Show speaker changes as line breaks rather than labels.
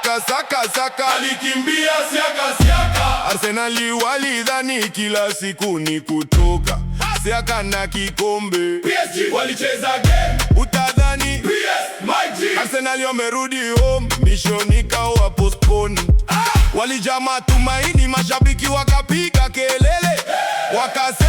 saka
alikimbia siaka.
Arsenali walidhani kila siku ni kutoka siaka na kikombe.
PSG walicheza game,
utadhani
PS my G.
Arsenali wamerudi home, mission ikawa postpone. Walijaa matumaini, mashabiki wakapiga kelele, wakasema